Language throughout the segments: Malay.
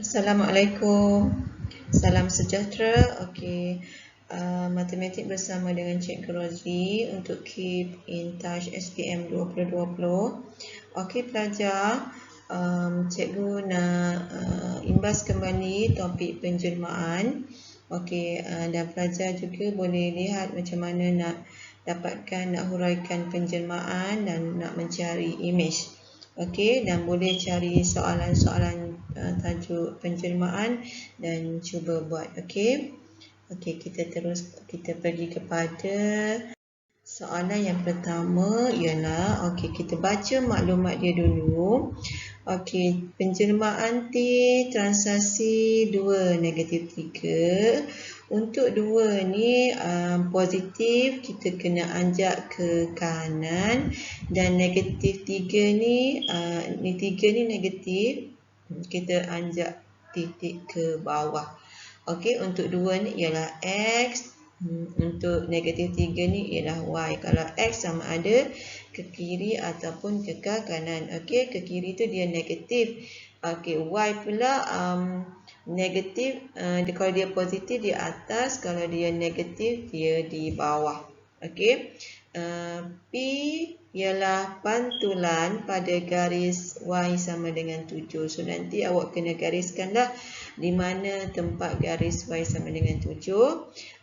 Assalamualaikum. Salam sejahtera. Okey. Matematik bersama dengan Cikgu Rozli untuk Keep in Touch SPM 2020. Okey pelajar, cikgu nak imbas kembali topik penjelmaan. Okey, dan pelajar juga boleh lihat macam mana nak dapatkan, nak huraikan penjelmaan dan nak mencari image. Okey, dan boleh cari soalan-soalan tajuk penjelmaan dan cuba buat. Okey. Okey, kita pergi kepada soalan yang pertama ialah kita baca maklumat dia dulu. Okey, penjelmaan T transaksi 2 negatif 3. Untuk 2 ni positif kita kena anjak ke kanan, dan negatif 3 ni 3 ni negatif, kita anjak titik ke bawah. Okey, untuk 2 ni ialah X, untuk negatif 3 ni ialah Y. Kalau X sama ada ke kiri ataupun ke kanan. Okey, ke kiri tu dia negatif. Okey, Y pula negatif, kalau dia positif di atas, kalau dia negatif dia di bawah. Okey. P ialah pantulan pada garis Y sama dengan 7. So nanti awak kena gariskanlah di mana tempat garis Y sama dengan 7.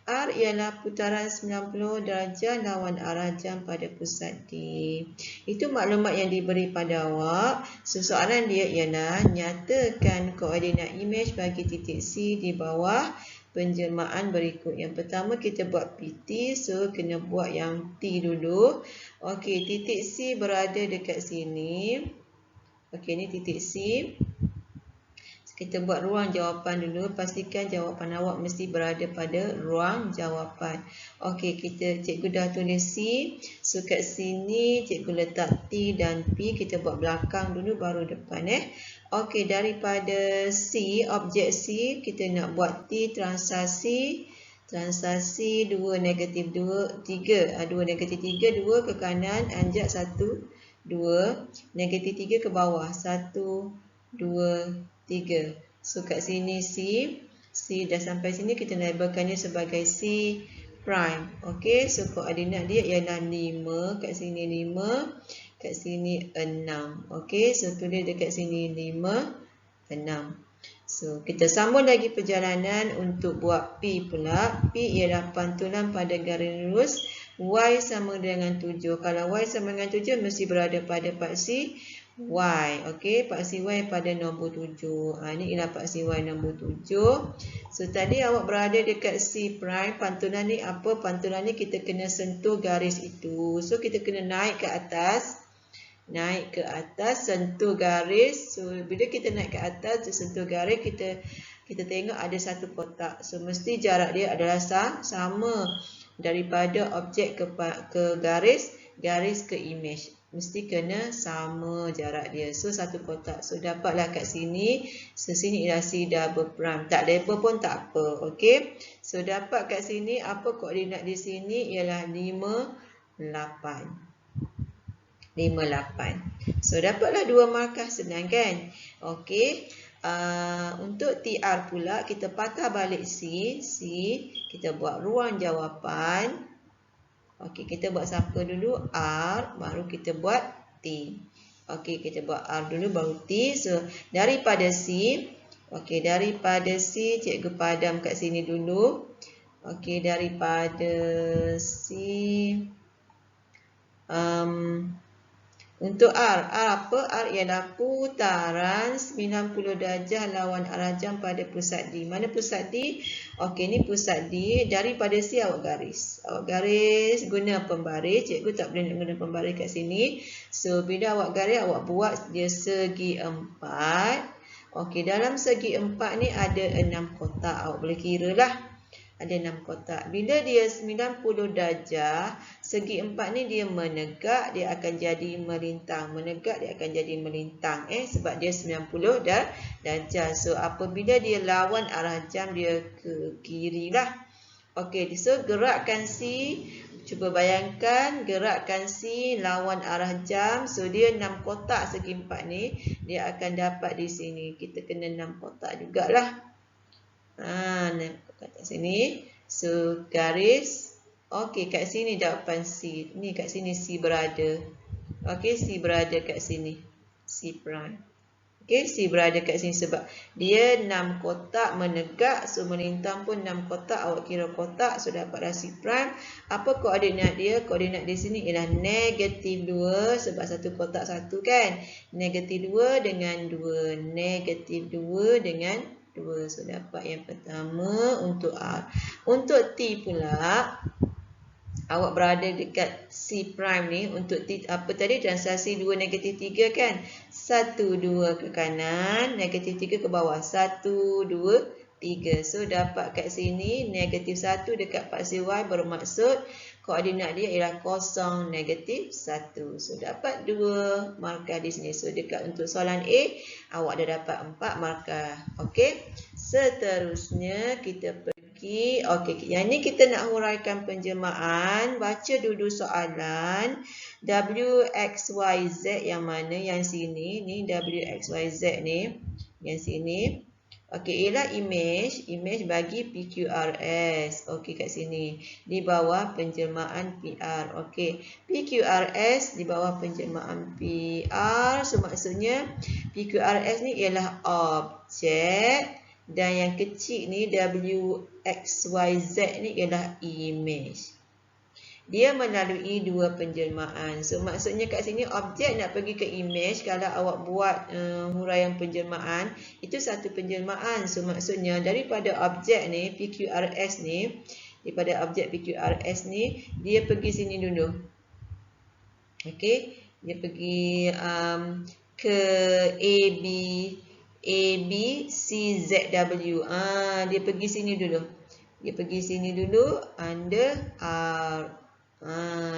R ialah putaran 90 darjah lawan arah jam pada pusat D. Itu maklumat yang diberi pada awak. So soalan dia ialah nyatakan koordinat imej bagi titik C di bawah penjelmaan berikut. Yang pertama kita buat PT, so kena buat yang T dulu. Okey, titik C berada dekat sini. Okey, ni titik C. Kita buat ruang jawapan dulu. Pastikan jawapan awak mesti berada pada ruang jawapan. Okey, cikgu dah tulis C. So kat sini cikgu letak T dan P. Kita buat belakang dulu baru depan. Okey, daripada C, objek C, kita nak buat T transaksi 2 negatif 2, 3. 2 negatif 3, 2 ke kanan, anjak 1, 2. Negatif 3 ke bawah, 1, 2, 3. So kat sini C dah sampai sini, kita labelkannya sebagai C prime. Okey, so koordinat dia ialah 5, kat sini 5, kat sini 6. Okey, so tulis dekat sini 5, 6. So kita sambung lagi perjalanan untuk buat P pula. P ialah pantulan pada garis lurus Y sama dengan 7. Kalau Y sama dengan 7 mesti berada pada paksi Y. Okey, paksi Y pada nombor 7. Ini ialah paksi Y nombor 7. So tadi awak berada dekat C prime. Pantulan ni apa? Pantulan ni kita kena sentuh garis itu. So kita kena naik ke atas. Naik ke atas, sentuh garis. So bila kita naik ke atas, sentuh garis, kita tengok ada satu kotak. So mesti jarak dia adalah sama daripada objek ke garis ke image. Mesti kena sama jarak dia. So satu kotak. So dapatlah kat sini. So sini ialah C double prime. Tak label pun tak apa. Okey. So dapat kat sini apa koordinat di sini ialah 5, 8. 58. So dapatlah 2 markah, senang kan? Okey. Untuk TR pula kita patah balik C, kita buat ruang jawapan. Okey, kita buat siapa dulu? R, baru kita buat T. Okey, kita buat R dulu baru T. So daripada C, okey, daripada C cikgu padam kat sini dulu. Okey, daripada C untuk R apa? R ialah putaran 90 darjah lawan arah jam pada pusat D. Mana pusat D? Okey, ni pusat D. Daripada C awak garis. Awak garis guna pembaris. Cikgu tak boleh nak guna pembaris kat sini. So, bila awak garis, awak buat dia segi 4. Okey, dalam segi 4 ni ada 6 kotak. Awak boleh kira lah. Ada 6 kotak. Bila dia 90 darjah, segi 4 ni dia menegak, dia akan jadi melintang. Menegak, dia akan jadi melintang. Sebab dia 90 darjah. So, apabila dia lawan arah jam, dia ke kiri lah. Okey, so gerakkan C. Cuba bayangkan gerakkan C lawan arah jam. So dia 6 kotak segi 4 ni. Dia akan dapat di sini. Kita kena 6 kotak jugalah. 6 kotak kat sini. So garis. Okey, kat sini jawapan C. Ni kat sini C berada. Okey, C berada kat sini. C prime. Okey, C berada kat sini sebab dia 6 kotak menegak. So, melintang pun 6 kotak. Awak kira kotak. So, dapatlah C prime. Apa koordinat dia? Koordinat di sini ialah negatif 2. Sebab satu kotak satu kan. Negatif 2 dengan 2. Negatif 2 dengan 2. So, dapat yang pertama untuk R. Untuk T pula, awak berada dekat C prime ni. Untuk T, apa tadi? Transaksi 2 negatif 3 kan? 1, 2 ke kanan, negatif 3 ke bawah. 1, 2, 3. So, dapat kat sini negatif 1 dekat paksi Y bermaksud koordinat dia ialah 0, negatif 1. So, dapat 2 markah di sini. So, dekat untuk soalan A, awak dah dapat 4 markah. Okey. Seterusnya, kita pergi. Okey, yang ni kita nak huraikan penjelmaan. Baca dulu soalan. W, X, Y, Z yang mana? Yang sini. Ni W, X, Y, Z ni. Yang sini. Okey, ialah image. Image bagi PQRS. Okey, kat sini. Di bawah penjelmaan PR. Okey, PQRS di bawah penjelmaan PR. So, maksudnya PQRS ni ialah objek. Dan yang kecil ni W, X, Y, Z ni ialah image. Dia melalui dua penjelmaan. So, maksudnya kat sini objek nak pergi ke image. Kalau awak buat huraian penjelmaan, itu satu penjelmaan. So, maksudnya daripada objek ni, PQRS ni, daripada objek PQRS ni, dia pergi sini dulu. Okey, dia pergi ke A, B, C, Z, W. Dia pergi sini dulu. Dia pergi sini dulu, under R.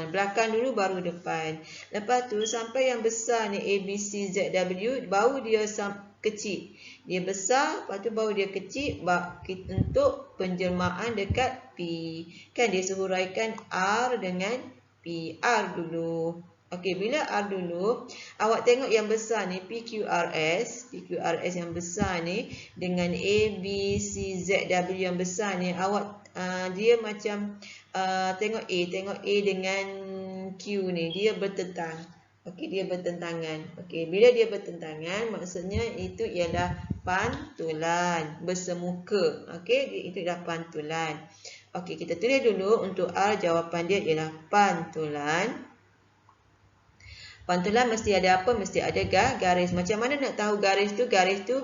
Belakang dulu baru depan. Lepas tu sampai yang besar ni A, B, C, Z, W, baru dia kecil. Dia besar, lepas tu baru dia kecil untuk penjelmaan dekat P. Kan dia sehuraikan R dengan P. R dulu. Okey, bila R dulu, awak tengok yang besar ni PQRS. PQRS yang besar ni dengan A, B, C, Z, W yang besar ni, awak dia macam tengok A dengan Q ni, dia bertentang. Okey, dia bertentangan. Okey, bila dia bertentangan, maksudnya itu ialah pantulan bersemuka. Okey, itu ialah pantulan. Okey, kita tulis dulu untuk R, jawapan dia ialah pantulan. Pantulan mesti ada apa? Mesti ada garis. Macam mana nak tahu garis tu? Garis tu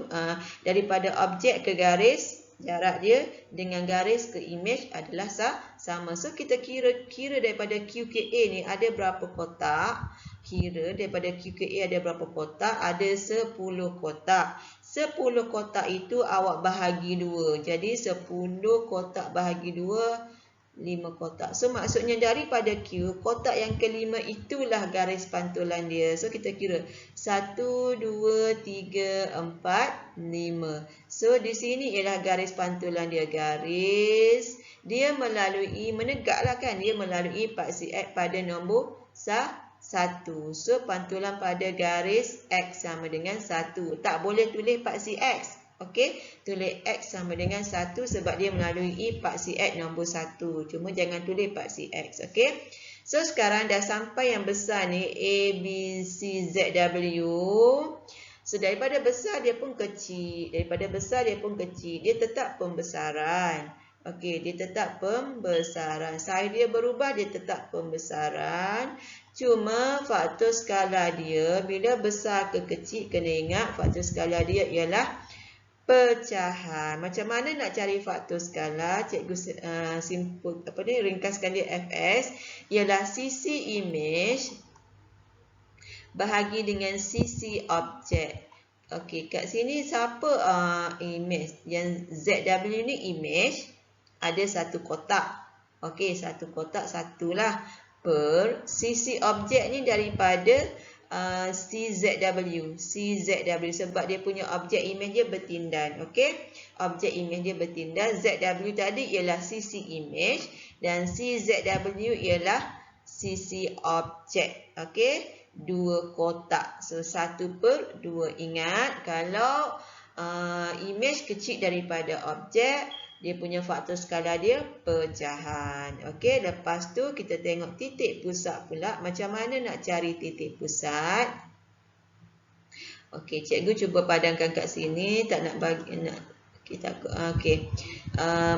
daripada objek ke garis, jarak dia dengan garis ke image adalah sama. So, kita kira daripada Q ke A ni ada berapa kotak. Kira daripada Q ke A ada berapa kotak. Ada 10 kotak. 10 kotak itu awak bahagi 2. Jadi, 10 kotak bahagi 2, 5 kotak. So, maksudnya daripada Q, kotak yang kelima itulah garis pantulan dia. So, kita kira 1, 2, 3, 4, 5. So, di sini ialah garis pantulan dia. Garis. Dia melalui, menegaklah kan. Dia melalui paksi X pada nombor 1. So, pantulan pada garis X sama dengan 1. Tak boleh tulis paksi X. Okey, tulis X sama dengan 1 sebab dia melalui paksi X nombor 1. Cuma jangan tulis paksi X. Okey. So, sekarang dah sampai yang besar ni. A, B, C, Z, W. So, daripada besar dia pun kecil. Daripada besar dia pun kecil. Dia tetap pembesaran. Okey, dia tetap pembesaran. Saiz dia berubah, dia tetap pembesaran. Cuma faktor skala dia, bila besar ke kecil, kena ingat faktor skala dia ialah pecahan. Macam mana nak cari faktor skala? Cikgu ringkaskan dia FS ialah sisi image bahagi dengan sisi objek. Okey, kat sini siapa image? Yang ZW ni image, ada satu kotak. Okey, satu kotak satulah per sisi objek ni daripada CZW sebab dia punya objek image dia bertindan. Okey, objek image dia bertindan. ZW tadi ialah sisi image dan CZW ialah sisi objek. Okey, dua kotak. So 1/2. Ingat, kalau image kecil daripada objek, dia punya faktor skala dia pecahan. Okey, lepas tu kita tengok titik pusat pula. Macam mana nak cari titik pusat? Okey, cikgu cuba padankan kat sini. Tak nak bagi kita. Okey.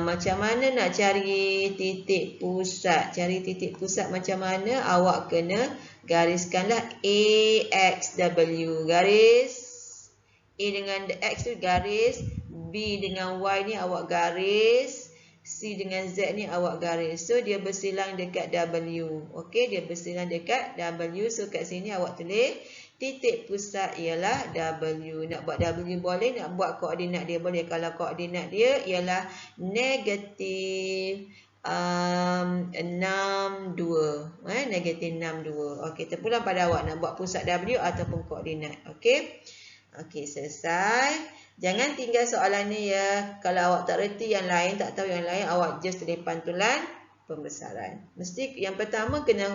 Macam mana nak cari titik pusat? Cari titik pusat macam mana? Awak kena gariskanlah AXW. Garis A dengan X tu garis, B dengan Y ni awak garis, C dengan Z ni awak garis. So dia bersilang dekat W. Okey, dia bersilang dekat W. So kat sini awak tulis titik pusat ialah W. Nak buat W boleh, nak buat koordinat dia boleh. Kalau koordinat dia ialah negatif 62. Negatif 62. Okey, terpulang pada awak nak buat pusat W ataupun koordinat. Okey. Okey, selesai. Jangan tinggal soalan ni ya. Kalau awak tak reti yang lain, tak tahu yang lain, awak just tulis pantulan pembesaran. Mesti yang pertama kena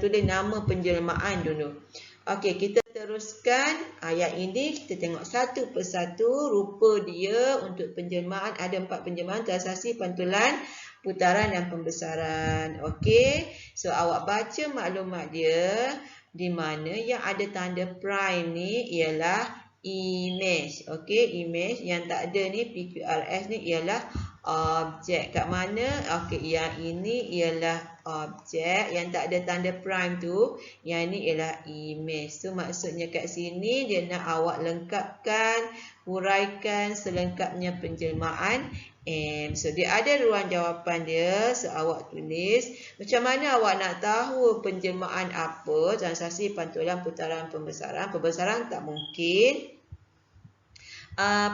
tulis nama penjelmaan dulu. Okey, kita teruskan ayat ini. Kita tengok satu persatu rupa dia untuk penjelmaan. Ada 4 penjelmaan: transaksi, pantulan, putaran dan pembesaran. Okey, so awak baca maklumat dia. Di mana yang ada tanda prime ni ialah image. Okey, image. Yang tak ada ni PQRS ni ialah objek. Kat mana? Okey, yang ini ialah objek. Yang tak ada tanda prime tu, yang ni ialah image. So maksudnya kat sini dia nak awak lengkapkan, huraikan selengkapnya penjelmaan M. So dia ada ruang jawapan dia. So awak tulis. Macam mana awak nak tahu penjelmaan apa? Transaksi, pantulan, putaran, pembesaran. Pembesaran tak mungkin.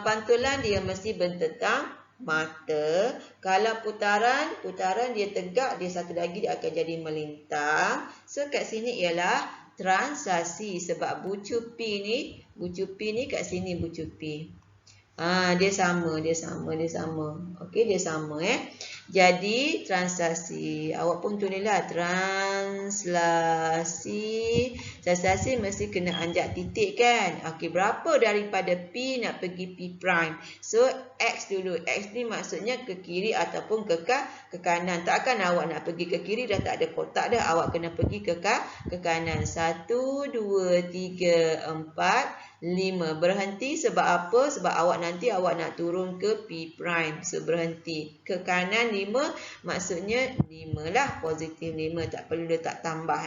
Pantulan dia mesti bentang mata. Kalau putaran dia tegak, dia satu lagi dia akan jadi melintang. So kat sini ialah transaksi sebab bucu P ni kat sini bucu P. Dia sama. Okey, dia sama Jadi transaksi. Awak pun tulislah translasi. Translasi mesti kena anjak titik kan. Okey, berapa daripada P nak pergi P prime? So X dulu. X ni maksudnya ke kiri ataupun ke kanan. Takkan awak nak pergi ke kiri dah tak ada kotak dah. Awak kena pergi ke kanan. 1, 2, 3, 4, 5. Berhenti sebab apa? Sebab awak nanti nak turun ke P prime. So berhenti. Ke kanan 5 maksudnya 5 lah. Positif 5. Tak perlu letak tambah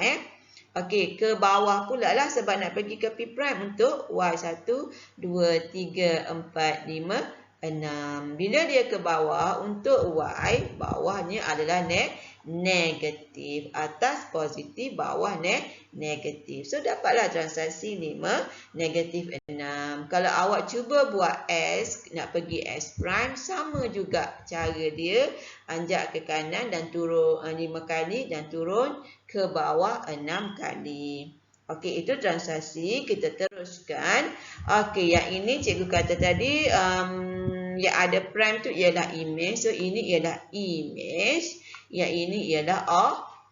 Okey, ke bawah pula lah sebab nak pergi ke P prime untuk Y. 1, 2, 3, 4, 5, 6. Bila dia ke bawah untuk Y, bawahnya adalah negatif. Atas positif, bawah negatif. So dapatlah transaksi 5, negatif 6. Kalau awak cuba buat S, nak pergi S prime, sama juga cara dia. Anjak ke kanan dan turun 5 kali dan turun ke bawah 6 kali. Okey, itu transaksi. Kita teruskan. Okey, yang ini cikgu kata tadi yang ada prime tu ialah image. So ini ialah image. Yang ini ialah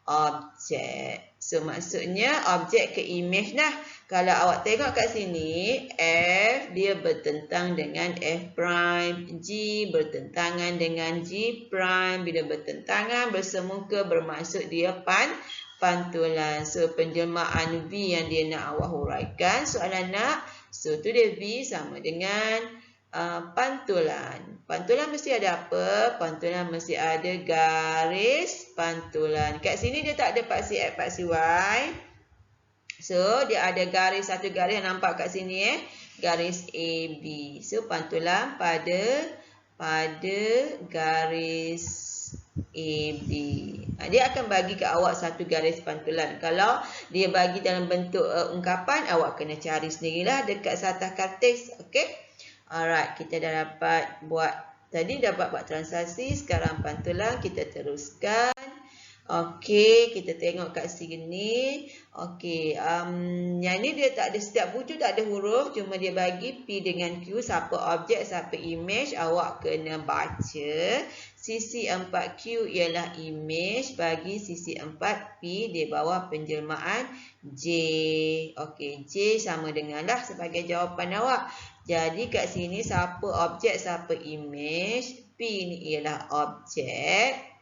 objek. So maksudnya objek ke image lah. Kalau awak tengok kat sini, F dia bertentang dengan F prime, G bertentangan dengan G prime. Bila bertentangan, bersemuka bermaksud dia pantulan. So penjelmaan V yang dia nak awak huraikan soalan nak. So tu dia V sama dengan pantulan. Pantulan mesti ada apa? Pantulan mesti ada garis pantulan. Kat sini dia tak ada paksi X, paksi Y. So dia ada garis, satu garis yang nampak kat sini garis AB. So pantulan pada garis AB. Dia akan bagi ke awak satu garis pantulan. Kalau dia bagi dalam bentuk ungkapan, awak kena cari sendirilah dekat atas kertas. Okey. Alright, kita dah dapat buat transaksi, sekarang pantulan kita teruskan. Okey, kita tengok kat sini. Okey, yang ni dia tak ada, setiap bucu tak ada huruf, cuma dia bagi P dengan Q, siapa objek, siapa image, awak kena baca. Sisi 4Q ialah image, bagi sisi 4P di bawah penjelmaan J. Okey, J sama denganlah sebagai jawapan awak. Jadi kat sini siapa objek, siapa image, P ni ialah objek,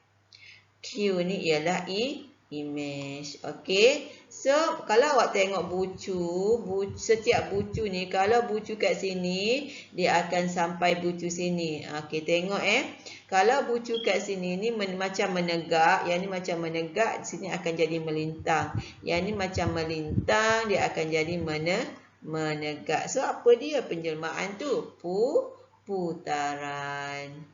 Q ni ialah image. Okey. So, kalau awak tengok setiap bucu ni, kalau bucu kat sini, dia akan sampai bucu sini. Okey, tengok Kalau bucu kat sini ni macam menegak, yang ni macam menegak, sini akan jadi melintang. Yang ni macam melintang, dia akan jadi menegak. So, apa dia penjelmaan tu? Putaran.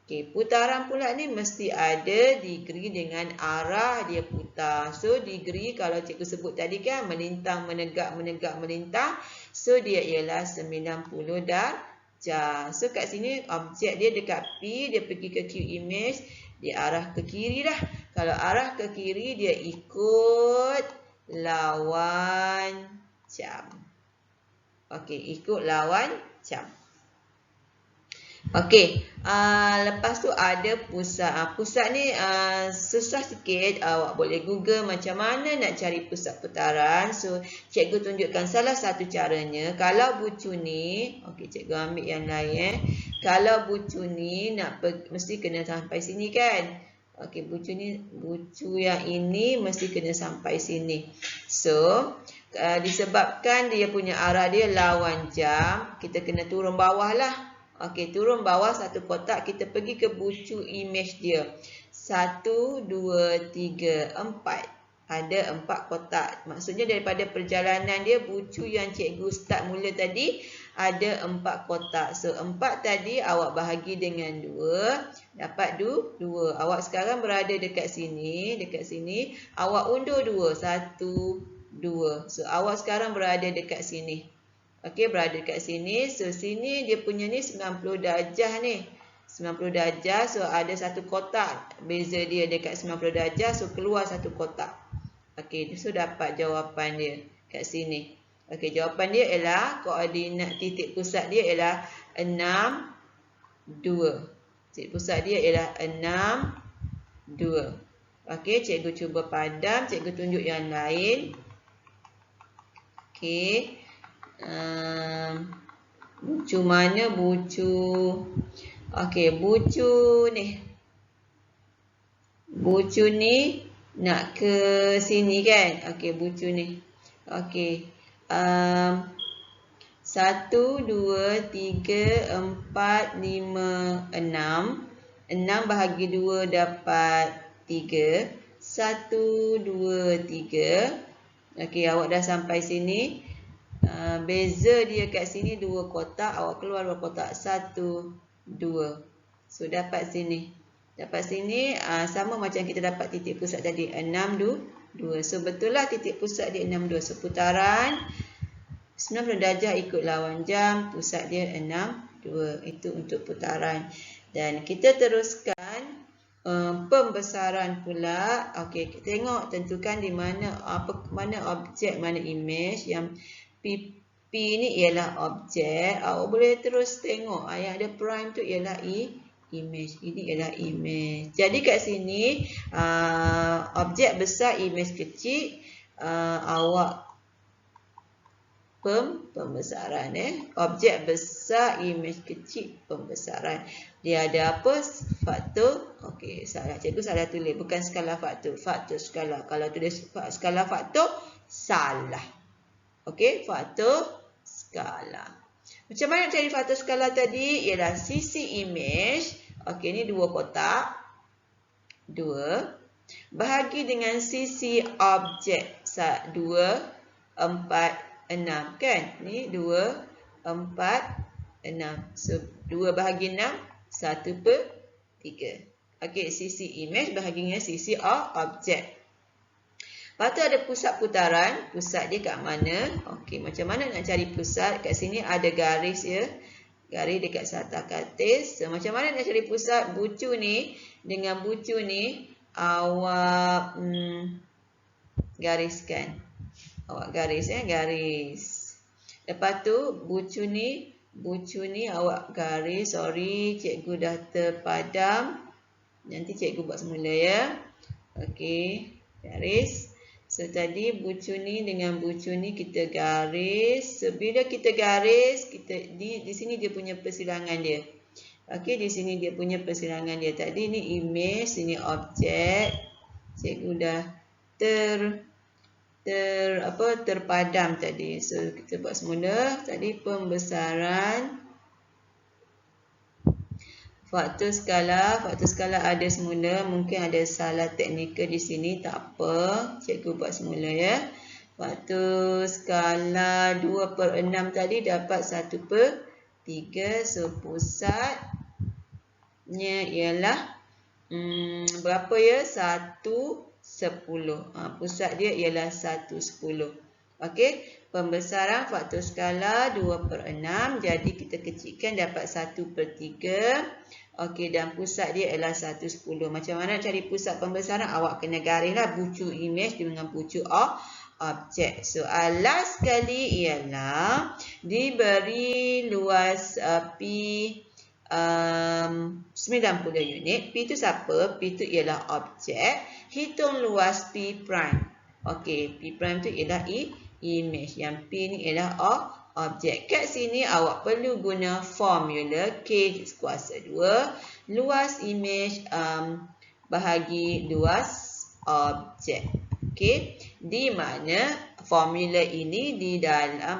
Okey, putaran pula ni mesti ada degree dengan arah dia putar. So, degree kalau cikgu sebut tadi kan, melintang, menegak, menegak, melintang. So, dia ialah 90 darjah. So, kat sini objek dia dekat P, dia pergi ke Q image, dia arah ke kiri dah. Kalau arah ke kiri, dia ikut lawan jam. Okey, ikut lawan jam. Okey, lepas tu ada pusat. Pusat ni susah sikit, awak boleh Google macam mana nak cari pusat putaran. So, cikgu tunjukkan salah satu caranya. Kalau bucu ni, okey, cikgu ambil yang lain. Kalau bucu ni mesti kena sampai sini kan? Okey, bucu yang ini mesti kena sampai sini. So, disebabkan dia punya arah dia lawan jam, kita kena turun bawah lah. Okey, turun bawah satu kotak, kita pergi ke bucu image dia. 1, 2, 3, 4. Ada 4 kotak. Maksudnya daripada perjalanan dia, bucu yang cikgu start mula tadi, ada 4 kotak. So, 4 tadi awak bahagi dengan 2, dapat 2. Awak sekarang berada dekat sini. Awak undur 2. 1, 2. So, awak sekarang berada dekat sini. Okey, berada kat sini. So, sini dia punya ni 90 darjah ni. 90 darjah. So, ada satu kotak. Beza dia dekat 90 darjah. So, keluar satu kotak. Okey, so dapat jawapan dia kat sini. Okey, jawapan dia ialah koordinat titik pusat dia ialah 6, 2. Titik pusat dia ialah 6, 2. Okey, cikgu cuba padam. Cikgu tunjuk yang lain. Okey. Bucu mana bucu? Okey, bucu ni. Bucu ni nak ke sini kan? Okey, bucu ni. Okey. 1, 2, 3, 4, 5, 6. 6 bahagi 2 dapat 3. 1, 2, 3. Okey, awak dah sampai sini. Beza dia kat sini 2 kotak, awak keluar 2 kotak. 1, 2. So, dapat sini. Dapat sini sama macam kita dapat titik pusat tadi, 6, 2. So, betul lah titik pusat dia 6, 2. So, putaran 90 darjah ikut lawan jam, pusat dia 6, 2. Itu untuk putaran. Dan kita teruskan pembesaran pula. Okey, tengok tentukan di mana mana objek, mana image. Yang P ni ialah objek. Awak boleh terus tengok yang ada prime tu ialah image. Ini ialah image. Jadi kat sini objek besar, image kecil. Awak pembesaran objek besar, image kecil, pembesaran. Dia ada apa? Faktor. Okey, salah. Cikgu salah tulis. Bukan skala faktor. Faktor skala. Kalau tulis skala faktor, salah. Okey, faktor skala. Macam mana nak cari faktor skala tadi? Ialah sisi image. Okey, ni 2 kotak. 2. Bahagi dengan sisi objek. 2, 4, 6. Kan? Ni 2, 4, 6. So, 2 bahagi 6, 1/3. Okey, sisi image bahagi dengan sisi objek. Lepas tu ada pusat putaran. Pusat dia kat mana? Okey, macam mana nak cari pusat? Kat sini ada garis ya. Garis dekat atas katis. So, macam mana nak cari pusat? Bucu ni dengan bucu ni awak gariskan. Awak garis garis. Lepas tu bucu ni awak garis. Sorry, cikgu dah terpadam. Nanti cikgu buat semula ya. Okey, garis. So tadi bucu ni dengan bucu ni kita garis. So bila kita garis, kita di sini dia punya persilangan dia. Okey, di sini dia punya persilangan dia. Tadi ni image, sini objek. Cikgu dah terpadam tadi. So kita buat semula. Tadi pembesaran faktor skala ada semula. Mungkin ada salah teknikal di sini, tak apa. Cikgu buat semula ya. Faktor skala 2/6 tadi dapat 1/3. So pusatnya ialah berapa ya? 1/10. Pusat dia ialah 1/10. Okey, pembesaran faktor skala 2/6. Jadi kita kecilkan dapat 1/3. Okey, dan pusat dia ialah 1/10. Macam mana cari pusat pembesaran? Awak kena garislah bucu image dengan bucu objek. Soalan sekali ialah diberi luas P 90 unit. P itu siapa? P itu ialah objek. Hitung luas P prime. Okey, P prime itu ialah image. Yang P ni ialah objek. Kat sini awak perlu guna formula K kuasa 2. Luas image bahagi luas objek. Okey, di mana formula ini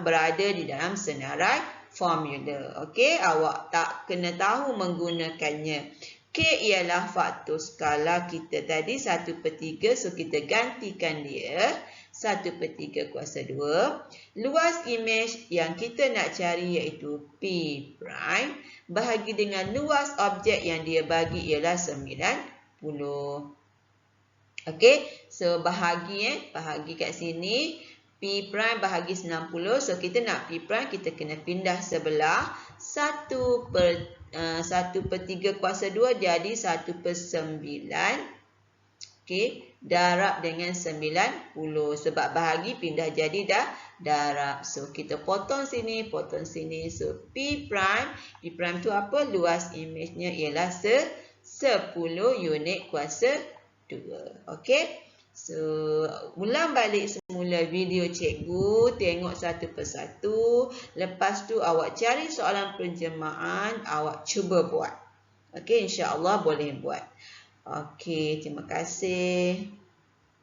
berada di dalam senarai formula. Okey, awak tak kena tahu menggunakannya. K ialah faktor skala kita tadi 1/3. So kita gantikan dia 1/3 kuasa 2. Luas image yang kita nak cari iaitu P prime bahagi dengan luas objek yang dia bagi ialah 90. Okey, so bahagi kat sini P prime bahagi 90. So kita nak P prime, kita kena pindah sebelah. 1/3 kuasa 2 jadi 1/9. Okey, darab dengan 90. Sebab bahagi pindah jadi darab. So kita potong sini, potong sini. So P prime tu apa? Luas image-nya ialah 10 unit kuasa 2. Okey. So ulang balik semula video cikgu, tengok satu persatu. Lepas tu awak cari soalan penjemahan, awak cuba buat. Okey, insya-Allah boleh buat. Okey, terima kasih.